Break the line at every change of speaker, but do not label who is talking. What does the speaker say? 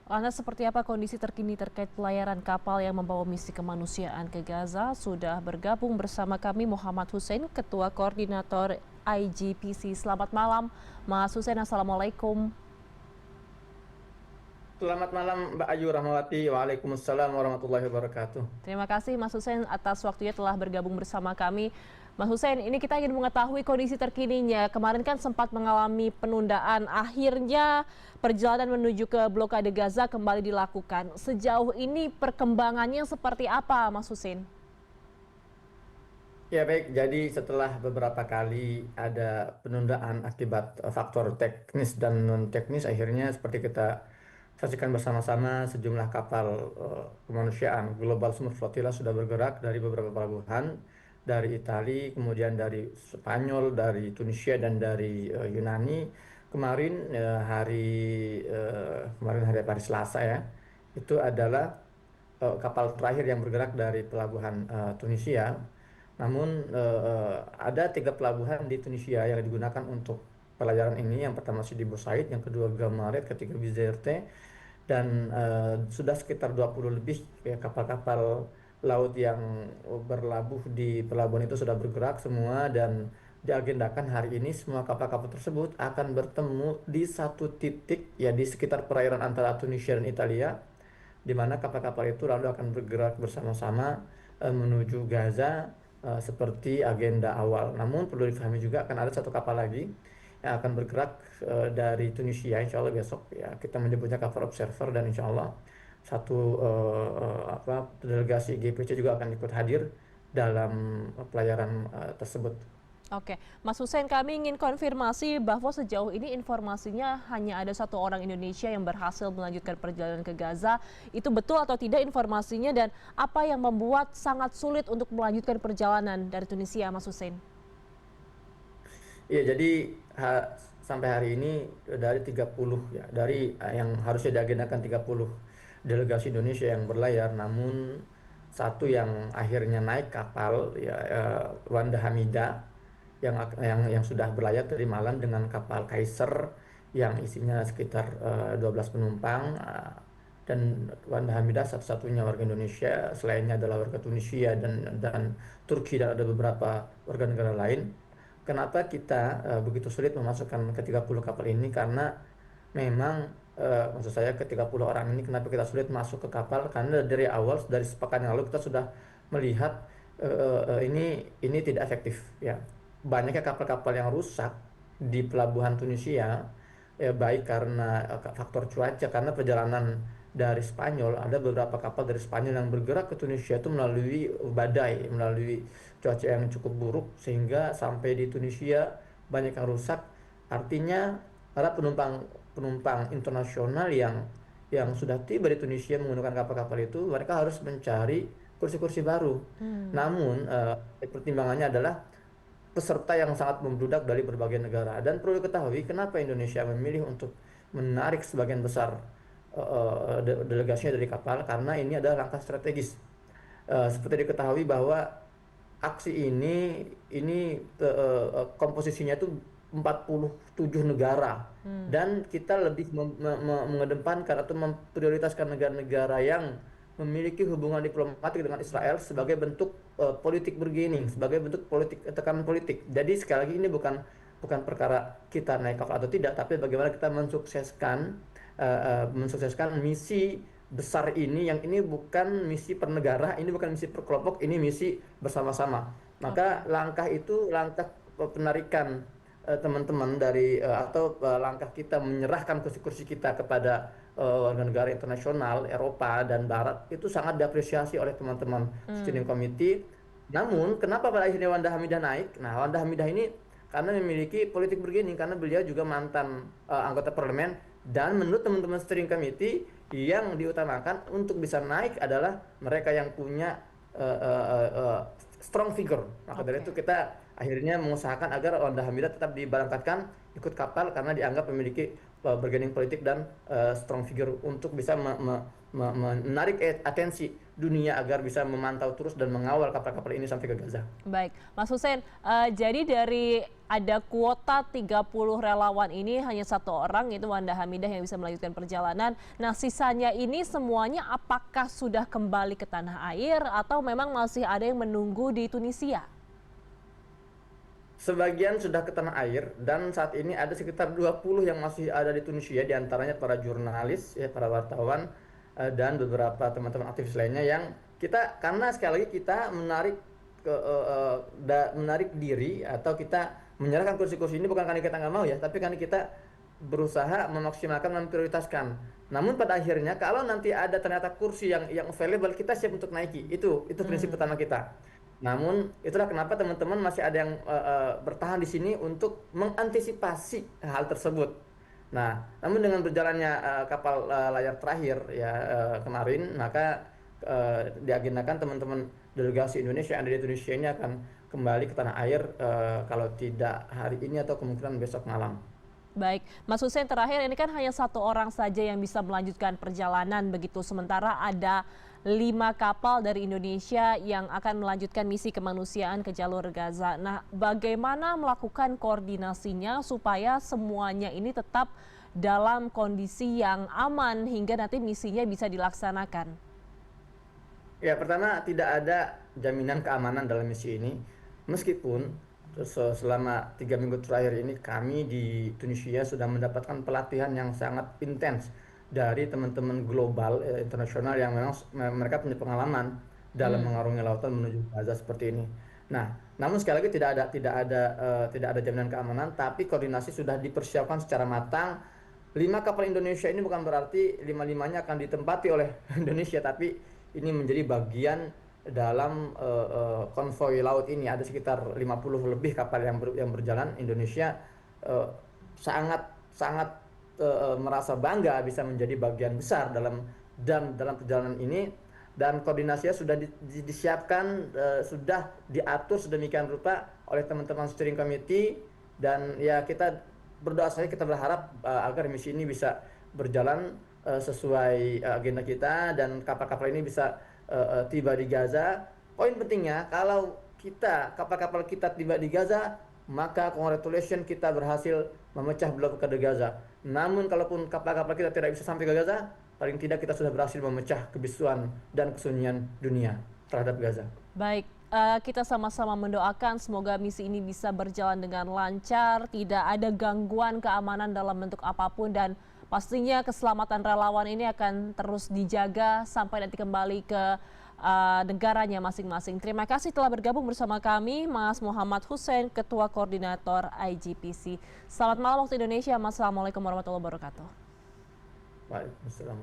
Lantas seperti apa kondisi terkini terkait pelayaran kapal yang membawa misi kemanusiaan ke Gaza? Sudah bergabung bersama kami Muhammad Hussein, Ketua Koordinator IGPC. Selamat malam, Mas Hussein. Assalamualaikum.
Selamat malam Mbak Ayu Rahmawati. Waalaikumsalam warahmatullahi wabarakatuh.
Terima kasih Mas Hussein atas waktunya telah bergabung bersama kami. Mas Hussein, ini kita ingin mengetahui kondisi terkininya. Kemarin kan sempat mengalami penundaan, akhirnya perjalanan menuju ke blokade Gaza kembali dilakukan. Sejauh ini perkembangannya seperti apa, Mas Hussein?
Ya baik, jadi setelah beberapa kali ada penundaan akibat faktor teknis dan non teknis, akhirnya seperti kita saksikan bersama-sama sejumlah kapal kemanusiaan Global Smooth Flotilla sudah bergerak dari beberapa pelabuhan, dari Italia, kemudian dari Spanyol, dari Tunisia dan dari Yunani. Kemarin hari Selasa ya, itu adalah kapal terakhir yang bergerak dari pelabuhan Tunisia. Namun ada tiga pelabuhan di Tunisia yang digunakan untuk pelayaran ini. Yang pertama Sidi Bosaid, yang kedua Guamaret, ketiga Bizerte, dan sudah sekitar 20 lebih ya, kapal-kapal laut yang berlabuh di pelabuhan itu sudah bergerak semua, dan diagendakan hari ini semua kapal-kapal tersebut akan bertemu di satu titik ya di sekitar perairan antara Tunisia dan Italia, di mana kapal-kapal itu lalu akan bergerak bersama-sama menuju Gaza seperti agenda awal. Namun perlu difahami juga akan ada satu kapal lagi yang akan bergerak dari Tunisia, insya Allah besok ya, kita menyebutnya kapal observer, dan insya Allah satu delegasi GPC juga akan ikut hadir dalam pelayaran tersebut.
Oke, Mas Hussein, kami ingin konfirmasi bahwa sejauh ini informasinya hanya ada satu orang Indonesia yang berhasil melanjutkan perjalanan ke Gaza. Itu betul atau tidak informasinya, dan apa yang membuat sangat sulit untuk melanjutkan perjalanan dari Tunisia, Mas Hussein?
Iya, jadi sampai hari ini dari 30 ya, dari yang harusnya diagendakan 30 delegasi Indonesia yang berlayar, namun satu yang akhirnya naik kapal ya, Wanda Hamida yang sudah berlayar dari malam dengan kapal Kaiser yang isinya sekitar 12 penumpang, dan Wanda Hamidah satu-satunya warga Indonesia, selainnya adalah warga Tunisia dan Turki, dan ada beberapa warga negara lain. Kenapa kita begitu sulit memasukkan ke 30 kapal ini? Karena memang maksud saya ke 30 orang ini kenapa kita sulit masuk ke kapal? Karena dari awal, dari sepekan yang lalu kita sudah melihat ini tidak efektif ya. Banyaknya kapal-kapal yang rusak di pelabuhan Tunisia ya, baik karena faktor cuaca, karena perjalanan dari Spanyol, ada beberapa kapal dari Spanyol yang bergerak ke Tunisia itu melalui badai, melalui cuaca yang cukup buruk, sehingga sampai di Tunisia banyak yang rusak. Artinya para penumpang penumpang internasional yang sudah tiba di Tunisia menggunakan kapal-kapal itu, mereka harus mencari kursi-kursi baru. Namun pertimbangannya adalah peserta yang sangat membludak dari berbagai negara, dan perlu diketahui kenapa Indonesia memilih untuk menarik sebagian besar delegasinya dari kapal, karena ini adalah langkah strategis. Seperti diketahui bahwa aksi ini komposisinya itu 47 negara, dan kita lebih mengedepankan atau memprioritaskan negara-negara yang memiliki hubungan diplomatik dengan Israel sebagai bentuk politik bargaining, sebagai bentuk politik tekanan politik. Jadi sekali lagi ini bukan bukan perkara kita naik kapal atau tidak, tapi bagaimana kita mensukseskan misi besar ini, yang ini bukan misi per negara, ini bukan misi per kelompok, ini misi bersama-sama. Maka
Oke.
langkah itu langkah penarikan teman-teman dari langkah kita menyerahkan kursi-kursi kita kepada warga negara internasional Eropa dan Barat itu sangat diapresiasi oleh teman-teman steering committee. Namun kenapa pada akhirnya Wanda Hamidah naik? Nah, Wanda Hamidah ini karena memiliki politik bergening, karena beliau juga mantan anggota parlemen, dan menurut teman-teman steering committee yang diutamakan untuk bisa naik adalah mereka yang punya strong figure. Maka dari itu
Oke.
kita akhirnya mengusahakan agar Wanda Hamidah tetap diberangkatkan ikut kapal karena dianggap memiliki bargaining politik dan strong figure untuk bisa menarik atensi dunia agar bisa memantau terus dan mengawal kapal-kapal ini sampai ke Gaza.
Baik, Mas Hussein, jadi dari ada kuota 30 relawan ini hanya satu orang, yaitu Wanda Hamidah yang bisa melanjutkan perjalanan. Nah, sisanya ini semuanya apakah sudah kembali ke tanah air atau memang masih ada yang menunggu di Tunisia?
Sebagian sudah ke tanah air dan saat ini ada sekitar 20 yang masih ada di Tunisia, diantaranya para jurnalis, ya, para wartawan, dan beberapa teman-teman aktivis lainnya yang kita, karena sekali lagi kita menarik diri atau kita menyerahkan kursi-kursi ini bukan karena kita nggak mau ya, tapi karena kita berusaha memaksimalkan dan memprioritaskan. Namun pada akhirnya kalau nanti ada ternyata kursi yang available, kita siap untuk naiki. Itu prinsip pertama kita. Namun itulah kenapa teman-teman masih ada yang bertahan di sini untuk mengantisipasi hal tersebut. Nah, namun dengan berjalannya kapal layar terakhir ya kemarin, maka diagendakan teman-teman delegasi Indonesia yang ada di Indonesia ini akan kembali ke tanah air kalau tidak hari ini atau kemungkinan besok malam.
Baik, Mas Hussein, terakhir ini kan hanya satu orang saja yang bisa melanjutkan perjalanan begitu, sementara ada 5 kapal dari Indonesia yang akan melanjutkan misi kemanusiaan ke jalur Gaza. Nah, bagaimana melakukan koordinasinya supaya semuanya ini tetap dalam kondisi yang aman hingga nanti misinya bisa dilaksanakan?
Ya, pertama tidak ada jaminan keamanan dalam misi ini, meskipun selama 3 minggu terakhir ini kami di Tunisia sudah mendapatkan pelatihan yang sangat intens dari teman-teman global internasional yang memang mereka punya pengalaman dalam mengarungi lautan menuju Gaza seperti ini. Nah, namun sekali lagi tidak ada jaminan keamanan, tapi koordinasi sudah dipersiapkan secara matang. 5 kapal Indonesia ini bukan berarti 5-5-nya akan ditempati oleh Indonesia, tapi ini menjadi bagian dalam konvoi laut ini. Ada sekitar 50 lebih kapal yang berjalan. Indonesia sangat merasa bangga bisa menjadi bagian besar dalam perjalanan ini, dan koordinasinya sudah disiapkan, sudah diatur sedemikian rupa oleh teman-teman steering committee, dan ya kita berdoa saja, kita berharap agar misi ini bisa berjalan sesuai agenda kita dan kapal-kapal ini bisa tiba di Gaza. Poin pentingnya, kalau kapal-kapal kita tiba di Gaza, maka congratulations, kita berhasil memecah blokade Gaza. Namun kalaupun kapal-kapal kita tidak bisa sampai ke Gaza, paling tidak kita sudah berhasil memecah kebisuan dan kesunyian dunia terhadap Gaza.
Baik, kita sama-sama mendoakan semoga misi ini bisa berjalan dengan lancar, tidak ada gangguan keamanan dalam bentuk apapun, dan pastinya keselamatan relawan ini akan terus dijaga sampai nanti kembali ke negaranya masing-masing. Terima kasih telah bergabung bersama kami, Mas Muhammad Hussein, Ketua Koordinator IGPC. Selamat malam waktu Indonesia, Mas. Assalamualaikum warahmatullahi wabarakatuh.
Waalaikumsalam.